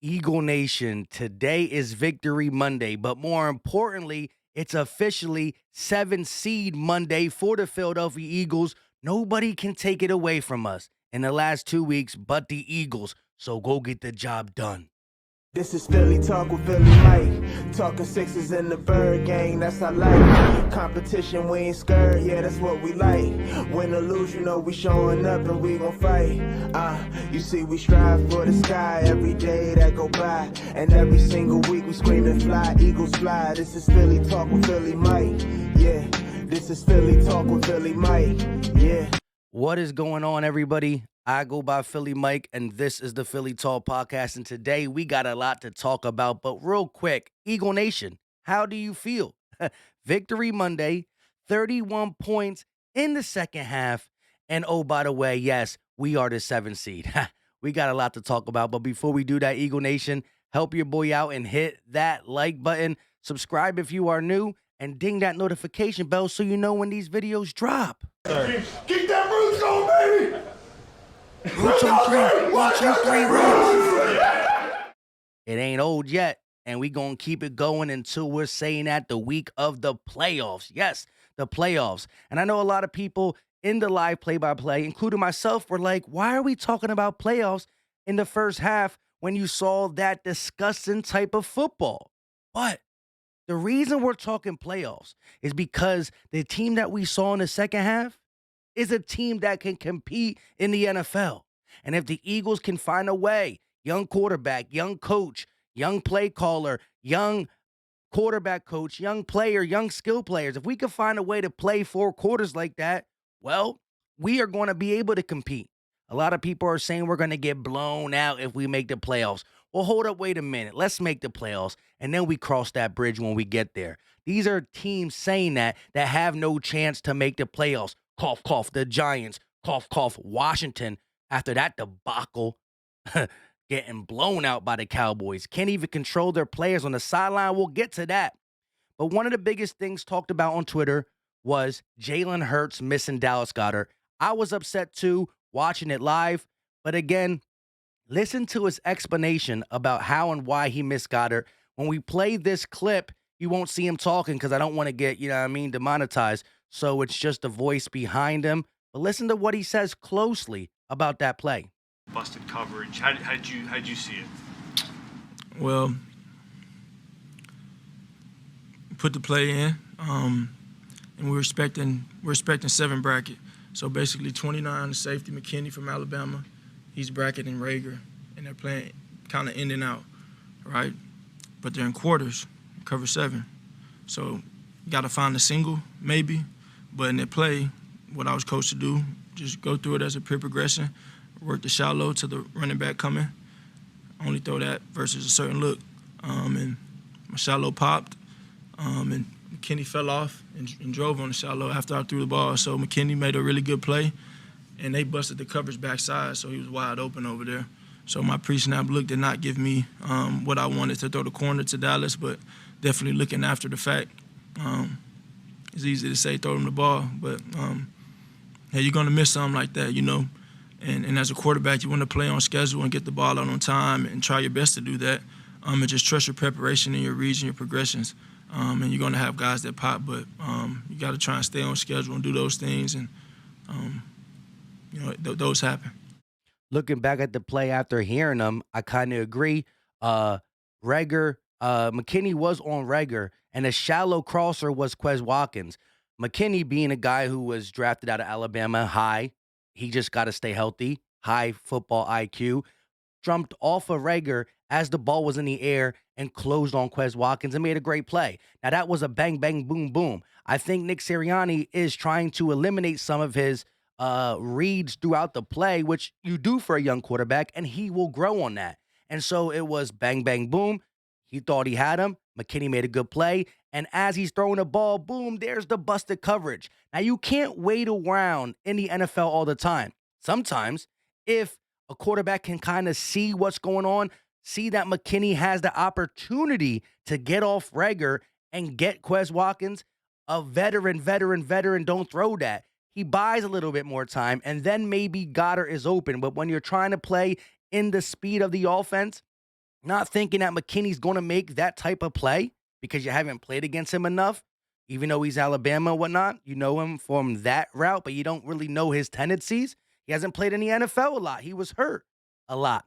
Eagle Nation, today is Victory Monday, but more importantly, it's officially 7 seed Monday for the Philadelphia Eagles. Nobody can take it away from us in the last 2 weeks but the Eagles. So go get the job done. This is Philly Talk with Philly Mike. Talking sixes in the bird gang, that's I like. Competition, we ain't scared, yeah, that's what we like. Win or lose, you know we showing up and we gon' fight. You see we strive for the sky every day that go by. And every single week we scream and fly, Eagles fly. This is Philly Talk with Philly Mike, yeah. This is Philly Talk with Philly Mike, yeah. What is going on, everybody? I go by Philly Mike, and this is the Philly Talk Podcast. And today we got a lot to talk about. But real quick, Eagle Nation, how do you feel? Victory Monday, 31 points in the second half. And oh, by the way, yes, we are the 7 seed. We got a lot to talk about. But before we do that, Eagle Nation, help your boy out and hit that like button. Subscribe if you are new, and ding that notification bell so you know when these videos drop. Keep that roots going, baby! Roots on three. 1, 2, 3, roots. It ain't old yet, and we gonna keep it going until we're saying that the week of the playoffs. Yes, the playoffs. And I know a lot of people in the live play-by-play, including myself, were like, why are we talking about playoffs in the first half when you saw that disgusting type of football? But the reason we're talking playoffs is because the team that we saw in the second half is a team that can compete in the NFL. And if the Eagles can find a way, young quarterback, young coach, young play caller, young quarterback coach, young player, young skill players, if we can find a way to play 4 quarters like that, well, we are going to be able to compete. A lot of people are saying we're going to get blown out if we make the playoffs. Well, hold up, wait a minute. Let's make the playoffs, and then we cross that bridge when we get there. These are teams saying that have no chance to make the playoffs. Cough, cough, the Giants. Cough, cough, Washington. After that debacle, getting blown out by the Cowboys. Can't even control their players on the sideline. We'll get to that. But one of the biggest things talked about on Twitter was Jalen Hurts missing Dallas Goedert. I was upset too, watching it live. But again, listen to his explanation about how and why he missed Goddard. When we play this clip, you won't see him talking because I don't want to get, demonetized. So it's just the voice behind him. But listen to what he says closely about that play. Busted coverage. How'd you see it? Well, put the play in, and we're expecting 7 bracket. So basically 29, the safety, McKinney from Alabama. He's bracketing Rager, and they're playing kind of in and out, right? But they're in quarters, cover 7. So you got to find a single, maybe. But in their play, what I was coached to do, just go through it as a pure progression, work the shallow to the running back coming, only throw that versus a certain look. And my shallow popped, and McKinney fell off and drove on the shallow after I threw the ball. So McKinney made a really good play, and they busted the coverage backside, so he was wide open over there. So my pre-snap look did not give me what I wanted to throw the corner to Dallas, but definitely looking after the fact. It's easy to say throw them the ball, but hey, you're going to miss something like that, And as a quarterback, you want to play on schedule and get the ball out on time and try your best to do that. And just trust your preparation and your reads and your progressions. And you're going to have guys that pop, but you got to try and stay on schedule and do those things, and those happen. Looking back at the play after hearing them, I kind of agree. McKinney was on Rager, and a shallow crosser was Quez Watkins. McKinney being a guy who was drafted out of Alabama high, he just got to stay healthy, high football IQ, jumped off of Rager as the ball was in the air and closed on Quez Watkins and made a great play. Now, that was a bang, bang, boom, boom. I think Nick Sirianni is trying to eliminate some of his reads throughout the play, which you do for a young quarterback, and he will grow on that. And so it was bang, bang, boom. He thought he had him. McKinney made a good play. And as he's throwing the ball, boom, there's the busted coverage. Now, you can't wait around in the NFL all the time. Sometimes, if a quarterback can kind of see what's going on, see that McKinney has the opportunity to get off Rager and get Quez Watkins, a veteran, don't throw that. He buys a little bit more time, and then maybe Goddard is open. But when you're trying to play in the speed of the offense, not thinking that McKinney's going to make that type of play because you haven't played against him enough. Even though he's Alabama and whatnot, you know him from that route, but you don't really know his tendencies. He hasn't played in the NFL a lot. He was hurt a lot.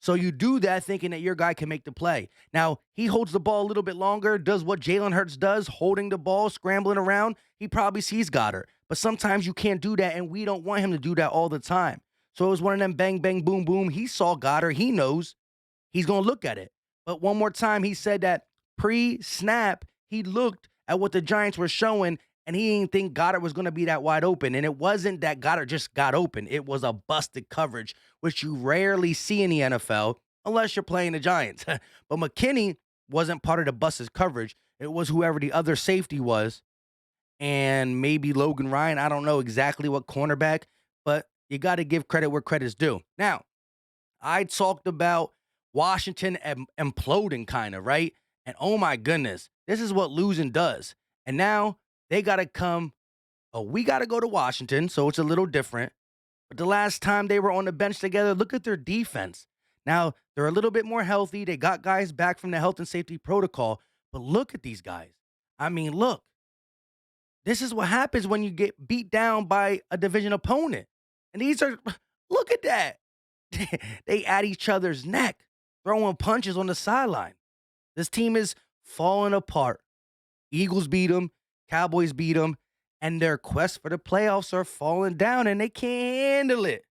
So you do that thinking that your guy can make the play. Now, he holds the ball a little bit longer, does what Jalen Hurts does, holding the ball, scrambling around. He probably sees Goddard. But sometimes you can't do that, and we don't want him to do that all the time. So it was one of them bang, bang, boom, boom. He saw Goddard. He knows he's going to look at it. But one more time, he said that pre-snap, he looked at what the Giants were showing, and he didn't think Goddard was going to be that wide open. And it wasn't that Goddard just got open. It was a busted coverage, which you rarely see in the NFL unless you're playing the Giants. But McKinney wasn't part of the busted coverage. It was whoever the other safety was, and maybe Logan Ryan. I don't know exactly what cornerback, but you got to give credit where credit's due. Now, I talked about Washington imploding kind of, right? And oh my goodness, this is what losing does. And now they got to come. Oh, we got to go to Washington, so it's a little different. But the last time they were on the bench together, look at their defense. Now, they're a little bit more healthy. They got guys back from the health and safety protocol. But look at these guys. I mean, look. This is what happens when you get beat down by a division opponent. And these are, look at that. They at each other's neck, throwing punches on the sideline. This team is falling apart. Eagles beat them, Cowboys beat them, and their quest for the playoffs are falling down, and they can't handle it.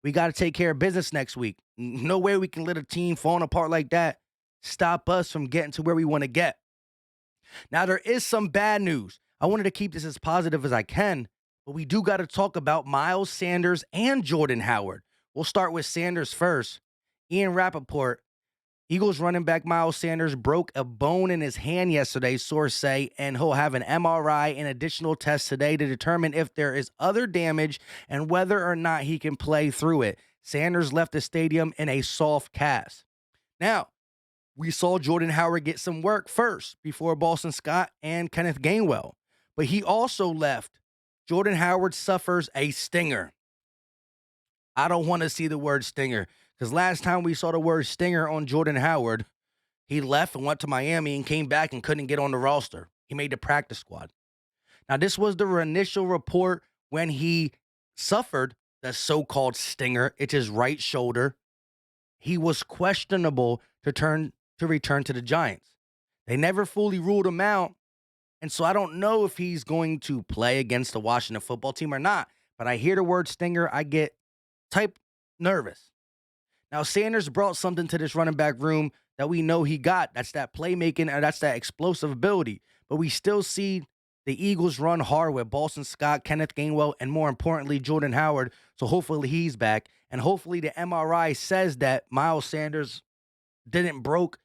We got to take care of business next week. No way we can let a team falling apart like that stop us from getting to where we want to get. Now, there is some bad news. I wanted to keep this as positive as I can, but we do got to talk about Miles Sanders and Jordan Howard. We'll start with Sanders first. Ian Rappaport, Eagles running back Miles Sanders broke a bone in his hand yesterday, sources say, and he'll have an MRI and additional tests today to determine if there is other damage and whether or not he can play through it. Sanders left the stadium in a soft cast. Now, we saw Jordan Howard get some work first before Boston Scott and Kenneth Gainwell, but he also left. Jordan Howard suffers a stinger. I don't want to see the word stinger because last time we saw the word stinger on Jordan Howard, he left and went to Miami and came back and couldn't get on the roster. He made the practice squad. Now, this was the initial report when he suffered the so-called stinger. It's his right shoulder. He was questionable to return to the Giants. They never fully ruled him out, and so I don't know if he's going to play against the Washington football team or not. But I hear the word stinger, I get type nervous. Now, Sanders brought something to this running back room that we know he got. That's that playmaking, or that's that explosive ability. But we still see the Eagles run hard with Boston Scott, Kenneth Gainwell, and more importantly, Jordan Howard. So hopefully he's back. And hopefully the MRI says that Miles Sanders didn't broke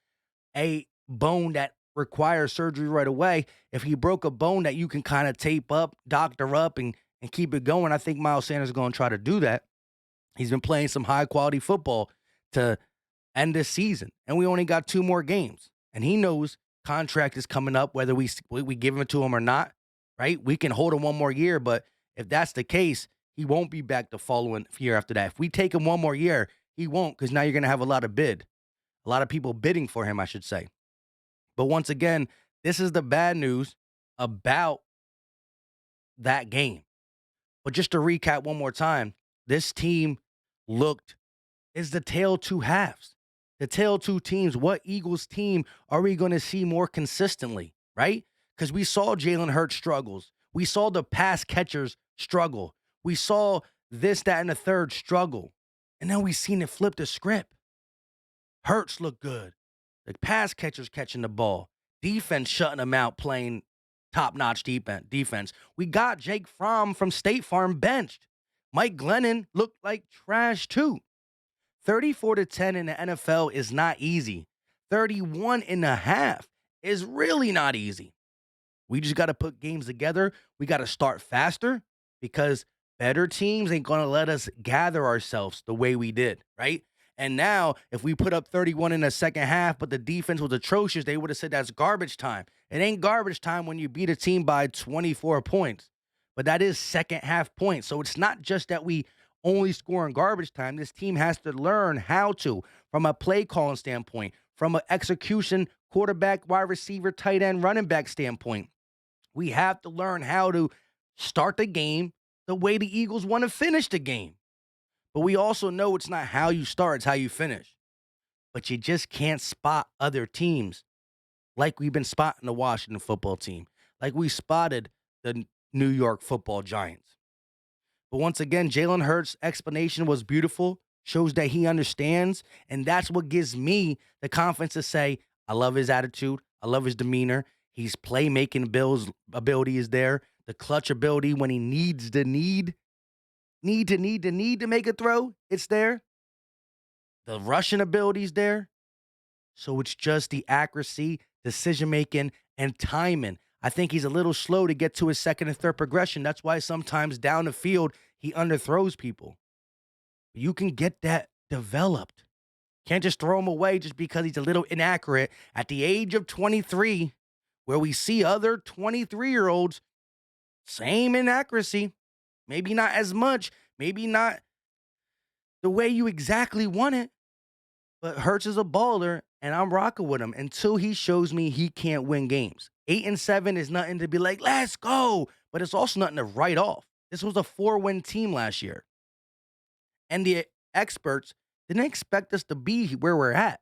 a bone that requires surgery right away. If he broke a bone that you can kind of tape up, doctor up, and keep it going, I think Miles Sanders is going to try to do that. He's been playing some high-quality football to end this season, and we only got 2 more games. And he knows contract is coming up, whether we give it to him or not, right? We can hold him 1 more year, but if that's the case, he won't be back the following year after that. If we take him 1 more year, he won't, because now you're going to have a lot of people bidding for him, I should say. But once again, this is the bad news about that game. But just to recap one more time, this team is the tale 2 halves. The tale 2 teams. What Eagles team are we going to see more consistently, right? Because we saw Jalen Hurts struggles. We saw the pass catchers struggle. We saw this, that, and the third struggle. And then we seen it flip the script. Hurts look good. The pass catchers catching the ball. Defense shutting them out, playing top-notch defense. We got Jake Fromm from State Farm benched. Mike Glennon looked like trash too. 34-10 in the NFL is not easy. 31.5 is really not easy. We just got to put games together. We got to start faster because better teams ain't going to let us gather ourselves the way we did, right? And now, if we put up 31 in the second half, but the defense was atrocious, they would have said that's garbage time. It ain't garbage time when you beat a team by 24 points. But that is second half points. So it's not just that we only score in garbage time. This team has to learn how to from a play calling standpoint, from an execution, quarterback, wide receiver, tight end, running back standpoint. We have to learn how to start the game the way the Eagles want to finish the game. But we also know it's not how you start, it's how you finish. But you just can't spot other teams like we've been spotting the Washington football team, like we spotted the New York football Giants. But once again, Jalen Hurts' explanation was beautiful, shows that he understands, and that's what gives me the confidence to say, I love his attitude, I love his demeanor. His playmaking ability is there. The clutch ability when he needs to need to make a throw, it's there. The rushing ability is there. So it's just the accuracy, decision-making, and timing. I think he's a little slow to get to his second and third progression. That's why sometimes down the field, he underthrows people. You can get that developed. Can't just throw him away just because he's a little inaccurate. At the age of 23, where we see other 23-year-olds, same inaccuracy, maybe not as much, maybe not the way you exactly want it, but Hurts is a baller, and I'm rocking with him until he shows me he can't win games. 8-7 is nothing to be like, let's go, but it's also nothing to write off. This was a 4-win team last year. And the experts didn't expect us to be where we're at.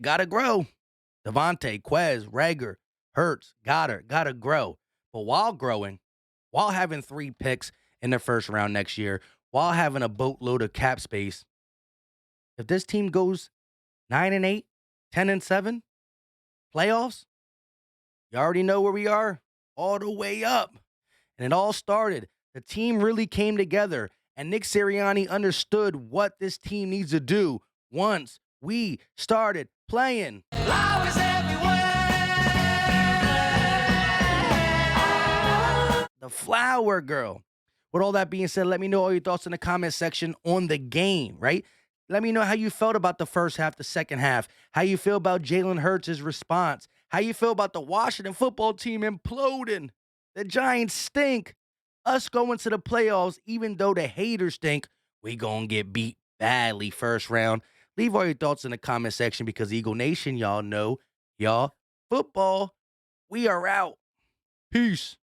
Gotta grow. Devontae, Quez, Rager, Hurts, gotta grow. But while growing, while having 3 picks in the first round next year, while having a boatload of cap space, if this team goes 9-8, 10-7, playoffs, you already know where we are, all the way up. And it all started. The team really came together, and Nick Sirianni understood what this team needs to do once we started playing. The Flower Girl. With all that being said, let me know all your thoughts in the comment section on the game, right? Let me know how you felt about the first half, the second half, how you feel about Jalen Hurts' response, how you feel about the Washington football team imploding. The Giants stink. Us going to the playoffs, even though the haters think we gonna get beat badly first round. Leave all your thoughts in the comment section because Eagle Nation, y'all know, y'all, football, we are out. Peace.